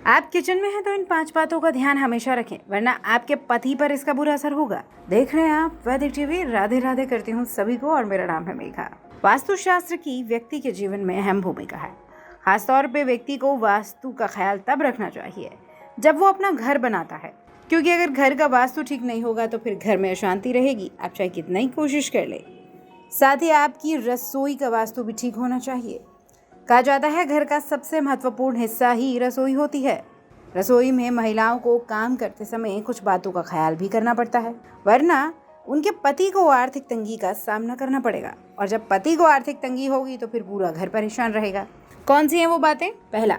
आप किचन में हैं तो इन 5 बातों का ध्यान हमेशा रखें, वरना आपके पति पर इसका बुरा असर होगा। देख रहे हैं आप वैदिक टीवी। राधे राधे करती हूँ सभी को और मेरा नाम है मेघा। वास्तुशास्त्र की व्यक्ति के जीवन में अहम भूमिका है। खासतौर पे व्यक्ति को वास्तु का ख्याल तब रखना चाहिए जब वो अपना घर बनाता है, क्योंकि अगर घर का वास्तु ठीक नहीं होगा तो फिर घर में अशांति रहेगी, आप चाहे कितना ही कोशिश कर ले। साथ ही आपकी रसोई का वास्तु भी ठीक होना चाहिए। कहा जाता है घर का सबसे महत्वपूर्ण हिस्सा ही रसोई होती है। रसोई में महिलाओं को काम करते समय कुछ बातों का ख्याल भी करना पड़ता है, वरना उनके पति को आर्थिक तंगी का सामना करना पड़ेगा, और जब पति को आर्थिक तंगी होगी तो फिर पूरा घर परेशान रहेगा। कौन सी हैं वो बातें? पहला,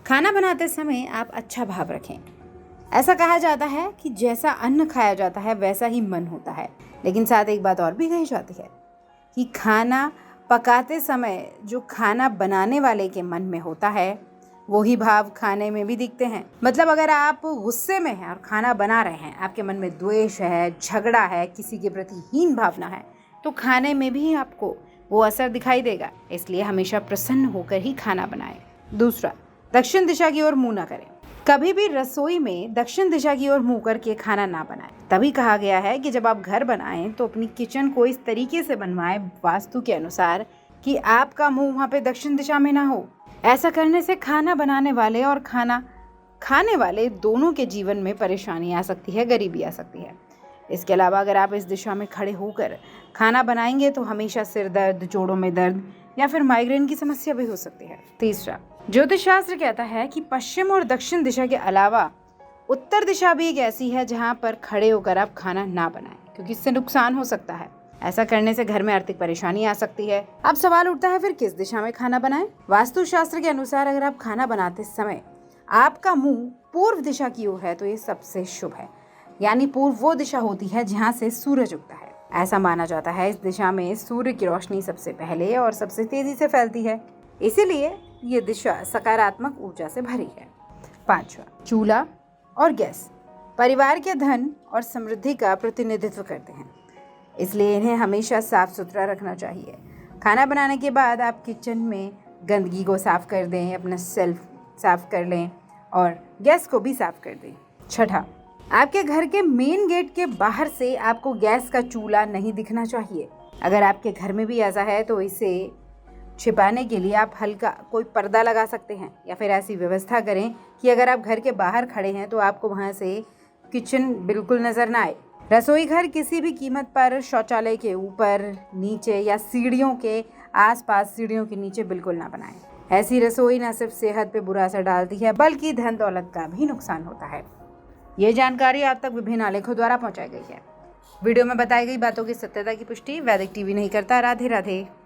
खाना बनाते समय आप अच्छा भाव रखें। ऐसा कहा जाता है कि जैसा अन्न खाया जाता है वैसा ही मन होता है, लेकिन साथ एक बात और भी कही जाती है कि खाना पकाते समय जो खाना बनाने वाले के मन में होता है वही भाव खाने में भी दिखते हैं। मतलब अगर आप गुस्से में हैं और खाना बना रहे हैं, आपके मन में द्वेष है, झगड़ा है, किसी के प्रति हीन भावना है, तो खाने में भी आपको वो असर दिखाई देगा। इसलिए हमेशा प्रसन्न होकर ही खाना बनाएं। दूसरा, दक्षिण दिशा की ओर मुंह ना करें। कभी भी रसोई में दक्षिण दिशा की ओर मुंह करके खाना ना बनाएं। तभी कहा गया है कि जब आप घर बनाएं तो अपनी किचन को इस तरीके से बनवाएं वास्तु के अनुसार कि आपका मुंह वहाँ पे दक्षिण दिशा में ना हो। ऐसा करने से खाना बनाने वाले और खाना खाने वाले दोनों के जीवन में परेशानी आ सकती है, गरीबी आ सकती है। इसके अलावा अगर आप इस दिशा में खड़े होकर खाना बनाएंगे तो हमेशा सिर दर्द, जोड़ों में दर्द या फिर माइग्रेन की समस्या भी हो सकती है। तीसरा, ज्योतिष शास्त्र कहता है कि पश्चिम और दक्षिण दिशा के अलावा उत्तर दिशा भी एक ऐसी है जहां पर खड़े होकर आप खाना ना बनाएं, क्योंकि इससे नुकसान हो सकता है। ऐसा करने से घर में आर्थिक परेशानी आ सकती है। अब सवाल उठता है, फिर किस दिशा में खाना बनाएं? वास्तुशास्त्र के अनुसार अगर आप खाना बनाते समय आपका मुंह पूर्व दिशा की ओर है तो ये सबसे शुभ है। यानी पूर्व वो दिशा होती है जहाँ से सूरज उगता है। ऐसा माना जाता है इस दिशा में सूर्य की रोशनी सबसे पहले और सबसे तेजी से फैलती है, इसीलिए ये दिशा सकारात्मक ऊर्जा से भरी है। पांचवा, चूल्हा और गैस परिवार के धन और समृद्धि का प्रतिनिधित्व करते हैं, इसलिए इन्हें हमेशा साफ सुथरा रखना चाहिए। खाना बनाने के बाद आप किचन में गंदगी को साफ कर दें, अपना सेल्फ साफ कर लें और गैस को भी साफ कर दें। छठा, आपके घर के मेन गेट के बाहर से आपको गैस का चूल्हा नहीं दिखना चाहिए। अगर आपके घर में भी ऐसा है तो इसे छिपाने के लिए आप हल्का कोई पर्दा लगा सकते हैं, या फिर ऐसी व्यवस्था करें कि अगर आप घर के बाहर खड़े हैं तो आपको वहां से किचन बिल्कुल नजर ना आए। रसोई घर किसी भी कीमत पर शौचालय के ऊपर, नीचे या सीढ़ियों के आसपास, सीढ़ियों के नीचे बिल्कुल ना बनाएं। ऐसी रसोई न सिर्फ सेहत पे बुरा असर डालती है बल्कि धन दौलत का भी नुकसान होता है। ये जानकारी आप तक विभिन्न आलेखों द्वारा पहुंचाई गई है। वीडियो में बताई गई बातों की सत्यता की पुष्टि वैदिक टीवी नहीं करता। राधे राधे।